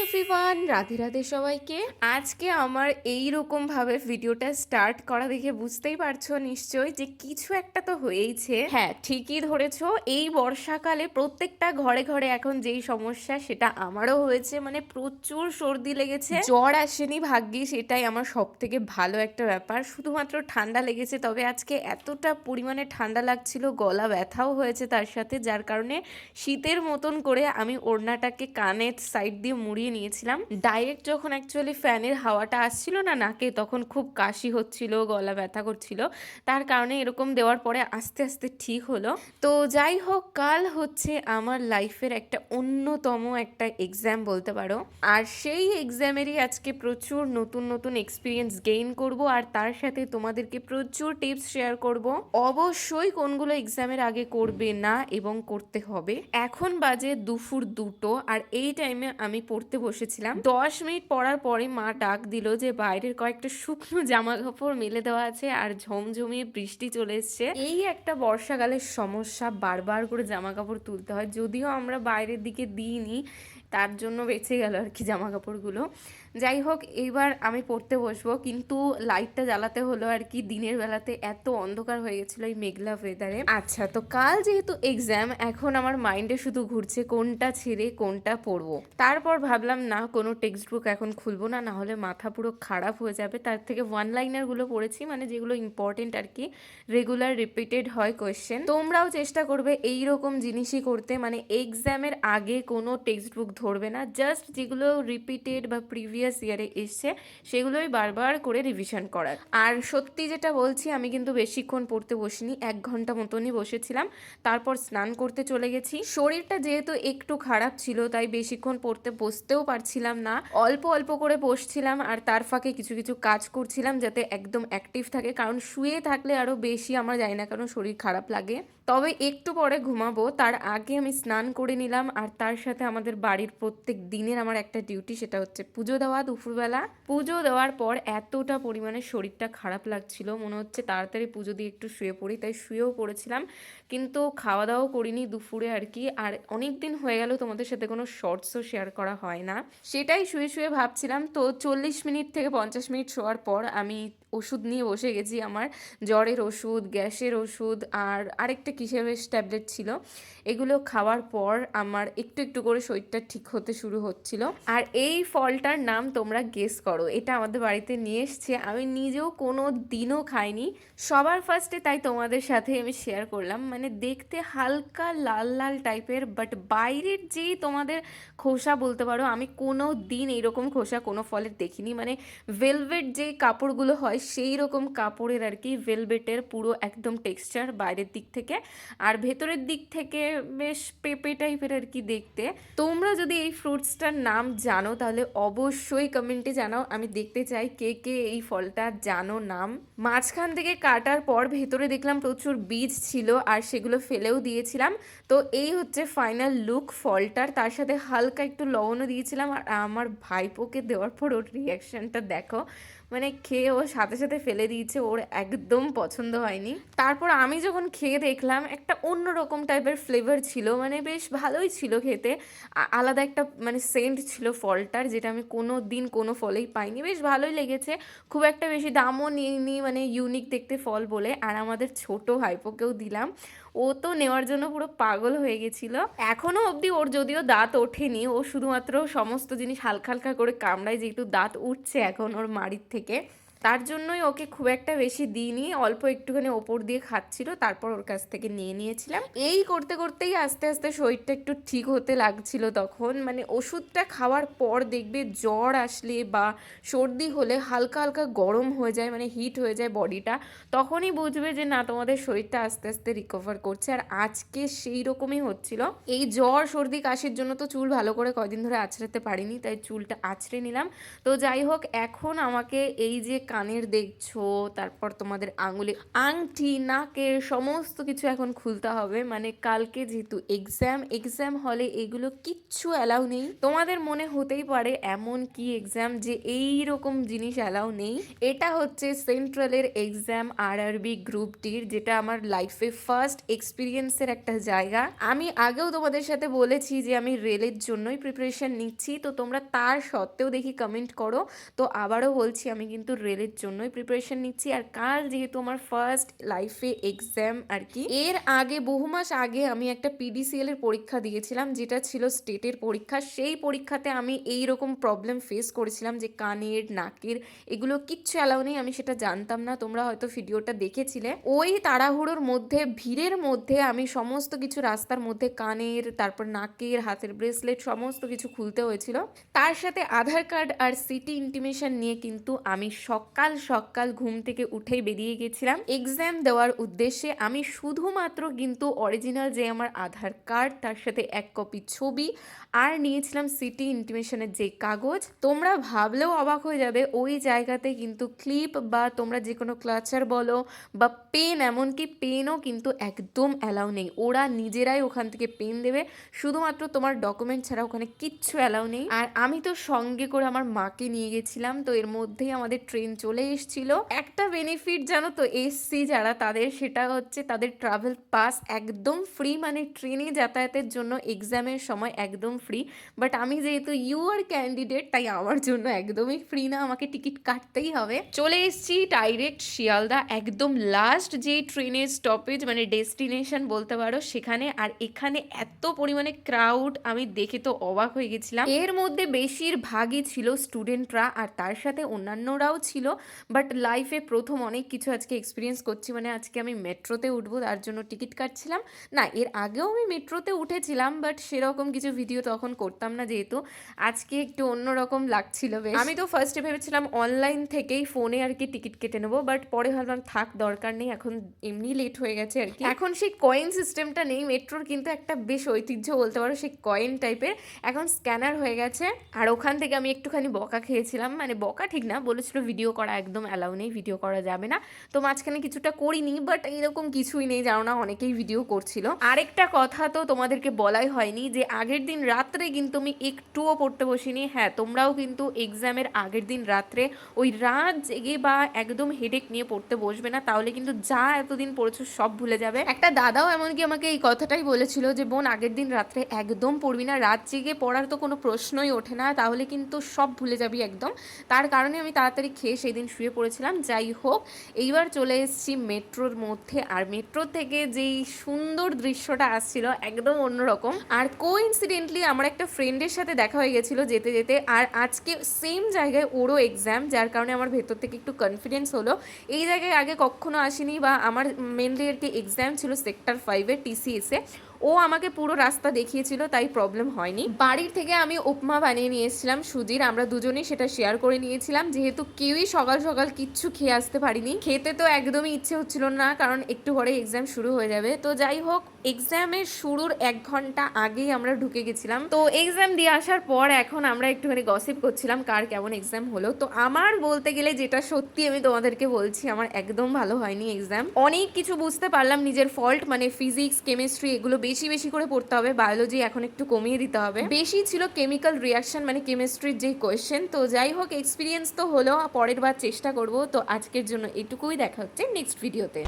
Everyone, Radhe Radhe সবাইকে। আজকে আমার এই রকম ভাবে ভিডিওটা স্টার্ট করা দেখে বুঝতেই পারছো নিশ্চয়ই যে কিছু একটা তো হয়েইছে। হ্যাঁ, ঠিকই ধরেছো, এই বর্ষাকালে প্রত্যেকটা ঘরে ঘরে এখন যেই সমস্যা সেটা আমারও হয়েছে। মানে প্রচুর সর্দি লেগেছে, জ্বর আসেনি ভাগ্যিস, এটাই আমার সব থেকে ভালো একটা ব্যাপার। শুধুমাত্র ঠান্ডা লেগেছে, তবে আজকে এতটা পরিমাণে ঠান্ডা লাগছিল, গলা ব্যথাও হয়েছে তার সাথে, যার কারণে শীতের মতন করে আমি ওড়নাটাকে কানের সাইড দিয়ে মুড়িয়ে নিয়েছিলাম। ডাইরেক্ট যখন অ্যাকচুয়ালি ফ্যানের হাওয়াটা আসছিল না নাকে, তখন খুব কাশি হচ্ছিল, গলা ব্যথা করছিল, তার কারণে এরকম দেওয়ার পরে আস্তে আস্তে ঠিক হলো। তো যাই হোক, কাল হচ্ছে আমার লাইফের একটা অন্যতম একটা এক্সাম বলতে পারো, আর সেই এক্সামেরই আজকে প্রচুর নতুন নতুন এক্সপিরিয়েন্স গেইন করব, আর তার সাথে তোমাদেরকে প্রচুর টিপস শেয়ার করব অবশ্যই কোনগুলো এক্সামের আগে করবে না এবং করতে হবে। এখন বাজে দুপুর 2টো, আর এই টাইমে আমি পড়তে বসেছিলাম। 10 মিনিট পড়ার পরে মা ডাক দিল যে বাইরের কয়েকটা শুকনো জামা কাপড় মেলে দেওয়া আছে, আর ঝমঝমিয়ে বৃষ্টি চলে এসছে। এই একটা বর্ষাকালের সমস্যা, বারবার করে জামা কাপড় তুলতে হয়, যদিও আমরা বাইরের দিকে দিইনি, তার জন্য বেঁচে গেল আর কি জামা কাপড়গুলো। যাই হোক, এইবার আমি পড়তে বসবো, কিন্তু লাইটটা জ্বালাতে হলো আর কি, দিনের বেলাতে এত অন্ধকার হয়ে গেছিলো এই মেঘলা ওয়েদারে। আচ্ছা, তো কাল যেহেতু এক্সাম, এখন আমার মাইন্ডে শুধু ঘুরছে কোনটা ছেড়ে কোনটা পড়বো। তারপর ভাবলাম না, কোনো টেক্সট বুক এখন খুলবো না, না হলে মাথা পুরো খারাপ হয়ে যাবে। তার থেকে ওয়ান লাইনারগুলো পড়েছি, মানে যেগুলো ইম্পর্টেন্ট আর কি, রেগুলার রিপিটেড হয় কোয়েশ্চেন। তোমরাও চেষ্টা করবে এই রকম জিনিসই করতে, মানে এক্সামের আগে কোনো টেক্সট বুক ধরবে না, জাস্ট যেগুলো রিপিটেড বা প্রিভিয়াস ইয়ারে এসছে সেগুলোই বারবার করে রিভিশন করার। আর সত্যি যেটা বলছি, আমি কিন্তু বেশিক্ষণ পড়তে বসিনি, 1 ঘন্টা মতনই বসেছিলাম, তারপর স্নান করতে চলে গেছি। শরীরটা যেহেতু একটু খারাপ ছিল, তাই বেশিক্ষণ পড়তে বসতেও পারছিলাম না, অল্প অল্প করে বসছিলাম, আর তার ফাঁকে কিছু কিছু কাজ করছিলাম যাতে একদম অ্যাক্টিভ থাকে, কারণ শুয়ে থাকলে আরও বেশি আমার জানি না কারণ শরীর খারাপ লাগে। তবে একটু পরে ঘুমাবো, তার আগে আমি স্নান করে নিলাম, আর তার সাথে আমাদের বাড়ির প্রত্যেক দিনের আমার একটা ডিউটি, সেটা হচ্ছে পুজো দেওয়া দুপুরবেলা। পুজো দেওয়ার পর এতটা পরিমাণে শরীরটা খারাপ লাগছিল, মনে হচ্ছে তাড়াতাড়ি পুজো দিয়ে একটু শুয়ে পড়ি, তাই শুয়েও পড়েছিলাম, কিন্তু খাওয়া দাওয়াও করিনি দুপুরে আর কি। আর অনেক দিন হয়ে গেল তোমাদের সাথে কোনো শর্টসও শেয়ার করা হয় না, সেটাই শুয়ে শুয়ে ভাবছিলাম। তো 40 মিনিট থেকে 50 মিনিট শোয়ার পর আমি ওষুধ নিয়ে বসে গেছি, আমার জ্বরের ওষুধ, গ্যাসের ওষুধ, আর আরেকটা কিসের বেশ ট্যাবলেট ছিল। এগুলো খাওয়ার পর আমার একটু একটু করে শরীরটা ঠিক হতে শুরু হচ্ছিল। আর এই ফলটার নাম তোমরা গেস করো, এটা আমাদের বাড়িতে নিয়ে এসছে, আমি নিজেও কোনো দিনও খাইনি, সবার ফার্স্টে তাই তোমাদের সাথে আমি শেয়ার করলাম। মানে দেখতে হালকা লাল লাল টাইপের, বাট বাইরের যেই তোমাদের খোসা বলতে পারো, আমি কোনো দিন এইরকম খোসা কোনো ফলের দেখিনি। মানে ভেলভেট যে কাপড়গুলো হয় সেই রকম কাপড়ের আর কি, ভেলভেটের পুরো একদম টেক্সচার বাইরের দিক থেকে, আর ভেতরের দিক থেকে বেশ পেঁপে টাইপের আর কি দেখতে। তোমরা যদি এই ফ্রুটসটার নাম জানো তাহলে অবশ্যই কমেন্টে জানাও, আমি দেখতে চাই কে কে এই ফলটা জানো নাম। মাঝখান থেকে কাটার পর ভেতরে দেখলাম প্রচুর বীজ ছিল, আর সেগুলো ফেলেও দিয়েছিলাম। তো এই হচ্ছে ফাইনাল লুক ফলটার, তার সাথে হালকা একটু লবণও দিয়েছিলাম। আর আমার ভাইপোকে দেওয়ার পর ওর রিয়াকশনটা দেখো, মানে খেয়ে ও সাথে সাথে ফেলে দিয়েছে, ওর একদম পছন্দ হয়নি। তারপর আমি যখন খেয়ে দেখলাম, একটা অন্যরকম টাইপের ফ্লেভার ছিল, মানে বেশ ভালোই ছিল খেতে, আলাদা একটা মানে সেন্ট ছিল ফলটার, যেটা আমি কোনো দিন কোনো ফলেই পাইনি, বেশ ভালোই লেগেছে। খুব একটা বেশি দামও নিইনি, মানে ইউনিক দেখতে ফল বলে। আর আমাদের ছোট ভাইপোকেও দিলাম, ও তো নেওয়ার জন্য পুরো পাগল হয়ে গেছিল। এখনো অবধি ওর যদিও দাঁত ওঠেনি, ও শুধুমাত্র সমস্ত জিনিস হালকা হালকা করে কামড়ায়, যেহেতু দাঁত উঠছে এখন ওর মাড়ির থেকে, তার জন্যই ওকে খুব একটা বেশি দিইনি, অল্প একটুখানি ওপর দিয়ে খাচ্ছিল, তারপর ওর কাছ থেকে নিয়ে নিয়েছিলাম। এই করতে করতেই আস্তে আস্তে শরীরটা একটু ঠিক হতে লাগছিল তখন, মানে ওষুধটা খাওয়ার পর দেখবে জ্বর আসলে বা সর্দি হলে হালকা হালকা গরম হয়ে যায়, মানে হিট হয়ে যায় বডিটা, তখনই বুঝবে যে না, তোমাদের শরীরটা আস্তে আস্তে রিকভার করছে। আর আজকে সেই রকমই হচ্ছিল, এই জ্বর সর্দি কাশির জন্য তো চুল ভালো করে কয়দিন ধরে আঁচড়াতে পারিনি, তাই চুলটা আঁচড়ে নিলাম। তো যাই হোক, এখন আমাকে এই যে কানের দেখছো, তারপর তোমাদের আঙুলে আংটি, নাকের সমস্ত কিছু এখন খুলতে হবে। মানে কালকে যেহেতু এক্সাম হলে এগুলো কিচ্ছু অ্যালাউ নেই। তোমাদের মনে হতেই পারে এমন কি এক্সাম যে এই রকম জিনিস অ্যালাউ নেই। এটা হচ্ছে সেন্ট্রালের এক্সাম আরআরবি গ্রুপ ডির, যেটা আমার লাইফে ফার্স্ট এক্সপিরিয়েন্সের একটা জায়গা। আমি আগেও তোমাদের সাথে বলেছি যে আমি রেলের জন্যই প্রিপারেশন নিচ্ছি, তো তোমরা তার সত্ত্বেও দেখি কমেন্ট করো। তো আবারও বলছি, আমি কিন্তু রেলের জন্যই প্রিপারেশন নিচ্ছি। আর কাল যেহেতু আমার ফার্স্ট লাইফে এক্সাম আর কি, এর আগে বহু মাস আগে আমি একটা পিডিসিএল এর পরীক্ষা দিয়েছিলাম, যেটা ছিল স্টেটের পরীক্ষা। সেই পরীক্ষাতে আমি এই রকম প্রবলেম ফেস করেছিলাম যে কানের, নাকের এগুলো কিচ্ছু অ্যালাউ নেই। আমি সেটা জানতাম না, তোমরা হয়তো ভিডিওটা দেখেছিলে। ওই তাড়াহুড়োর মধ্যে, ভিড়ের মধ্যে আমি সমস্ত কিছু রাস্তার মধ্যে কানের, তারপর নাকের, হাতের ব্রেসলেট সমস্ত কিছু খুলতে হয়েছিল। তার সাথে আধার কার্ড আর সিটি ইন্টিমেশন নিয়ে কিন্তু আমি সকাল সকাল ঘুম থেকে উঠেই বেরিয়ে গেছিলাম এক্সাম দেওয়ার উদ্দেশ্যে। আমি শুধুমাত্র কিন্তু অরিজিনাল যে আমার আধার কার্ড, তার সাথে 1 কপি ছবি, আর নিয়েছিলাম সিটি ইন্টিমেশনের যে কাগজ। তোমরা ভাবলেও অবাক হয়ে যাবে, ওই জায়গাতে কিন্তু ক্লিপ বা তোমরা যে কোনো ক্লাচার বলো বা পেন, এমনকি পেনও কিন্তু একদম অ্যালাউ নেই। ওরা নিজেরাই ওখান থেকে পেন দেবে, শুধুমাত্র তোমার ডকুমেন্ট ছাড়া ওখানে কিচ্ছু অ্যালাউ নেই। আর আমি তো সঙ্গে করে আমার মাকে নিয়ে গেছিলাম, তো এর মধ্যেই আমাদের ট্রেন চলে এসেছিল। একটা বেনিফিট জানো তো এসসি যারা তাদের, সেটা হচ্ছে তাদের ট্রাভেল পাস একদম ফ্রি, মানে ট্রেনে যাতায়াতের জন্য এক্সামের সময় একদম ফ্রি। বাট আমি যেহেতু ইউআর ক্যান্ডিডেট, তাই আমার জন্য একদমই ফ্রি না, আমাকে টিকিট কাটতেই হবে। চলে এসেছি ডাইরেক্ট শিয়ালদা, একদম লাস্ট যে ট্রেনের স্টপেজ, মানে ডেস্টিনেশন বলতে পারো সেখানে। আর এখানে এত পরিমাণে ক্রাউড, আমি দেখে তো অবাক হয়ে গেছিলাম। এর মধ্যে বেশিরভাগই ছিল স্টুডেন্টরা, আর তার সাথে অন্যান্যরাও ছিল। বাট লাইফে প্রথম অনেক কিছু আজকে এক্সপিরিয়েন্স করছি। মানে আজকে আমি মেট্রোতে উঠবো, তার জন্য টিকিট কাটছিলাম। না, এর আগেও আমি মেট্রোতে উঠেছিলাম, বাট সেরকম কিছু ভিডিও তখন করতাম না, যেহেতু আজকে একটু অন্যরকম লাগছিল বেশ। আমি তো ফার্স্টে ভেবেছিলাম অনলাইন থেকেই ফোনে আর কি টিকিট কেটে নেবো, বাট পরে ভাবলাম থাক, দরকার নেই, এখন এমনি লেট হয়ে গেছে আর কি। এখন সেই কয়েন সিস্টেমটা নেই মেট্রোর, কিন্তু একটা বেশ ঐতিহ্য বলতে পারো, সেই কয়েন টাইপের এখন স্ক্যানার হয়ে গেছে। আর ওখান থেকে আমি একটুখানি বকা খেয়েছিলাম, মানে বকা ঠিক না, বলেছিল ভিডিও করা একদম অ্যালাউ নেই, ভিডিও করা যাবে না। তো মাঝখানে কিছুটা করিনি, বাট এরকম কিছুই নেই, জানো না অনেকেই ভিডিও করছিল। আরেকটা কথা তো তোমাদেরকে বলাই হয়নি, যে আগের দিন রাত্রে কিন্তু আমি একটুও পড়তে বসিনি। হ্যাঁ, তোমরাও কিন্তু এক্সামের আগের দিন রাত্রে ওই রাত জেগে বা একদম হেডেক নিয়ে পড়তে বসবে না, তাহলে কিন্তু যা এতদিন পড়েছো সব ভুলে যাবে। একটা দাদাও এমনকি আমাকে এই কথাটাই বলেছিল যে বোন, আগের দিন রাত্রে একদম পড়বি না, রাত জেগে পড়ার তো কোনো প্রশ্নই ওঠে না, তাহলে কিন্তু সব ভুলে যাবি একদম। তার কারণে আমি তাড়াতাড়ি খেয়ে সেই দিন শুয়ে পড়েছিলাম। যাই হোক, এইবার চলে এসেছি মেট্রোর মধ্যে, আর মেট্রো থেকে যেই সুন্দর দৃশ্যটা আসছিল একদম অন্যরকম। আর কোইন্সিডেন্টলি আমার একটা ফ্রেন্ডের সাথে দেখা হয়ে গেছিলো যেতে যেতে, আর আজকে সেম জায়গায় ওরও এক্সাম, যার কারণে আমার ভেতর থেকে একটু কনফিডেন্স হলো। এই জায়গায় আগে কখনো আসিনি, বা আমার মেনলি আর কি এক্সাম ছিল সেক্টর 5-এ টিসিএসে। ও আমাকে পুরো রাস্তা দেখিয়েছিল, তাই প্রবলেম হয়নি। বাড়ির থেকে আমি উপমা বানিয়ে নিয়ে এসেছিলাম সুজির, আমরা দুজনেই সেটা শেয়ার করে নিয়েছিলাম, যেহেতু কেউই সকাল সকাল কিচ্ছু খেয়ে আসতে পারিনি। খেতে তো একদমই ইচ্ছে হচ্ছিল না, কারণ একটু পরে এক্সাম শুরু হয়ে যাবে। তো যাই হোক, এক্সামের শুরুর 1 ঘন্টা আগেই আমরা ঢুকে গেছিলাম। তো এক্সাম দিয়ে আসার পর এখন আমরা একটুখানি গসিপ করছিলাম কার কেমন এক্সাম হলো। তো আমার বলতে গেলে, যেটা সত্যি আমি তোমাদেরকে বলছি, আমার একদম ভালো হয়নি এক্সাম। অনেক কিছু বুঝতে পারলাম নিজের ফল্ট, মানে ফিজিক্স, কেমিস্ট্রি এগুলো বেশি বেশি করে পড়তে হবে, বায়োলজি এখন একটু কমিয়ে দিতে হবে। বেশি ছিল কেমিক্যাল রিয়াকশন, মানে কেমিস্ট্রির যে কোয়েশ্চেন। তো যাই হোক, এক্সপিরিয়েন্স তো হলো, পরের বার চেষ্টা করব। তো আজকের জন্য এটুকুই, দেখা হচ্ছে নেক্সট ভিডিওতে।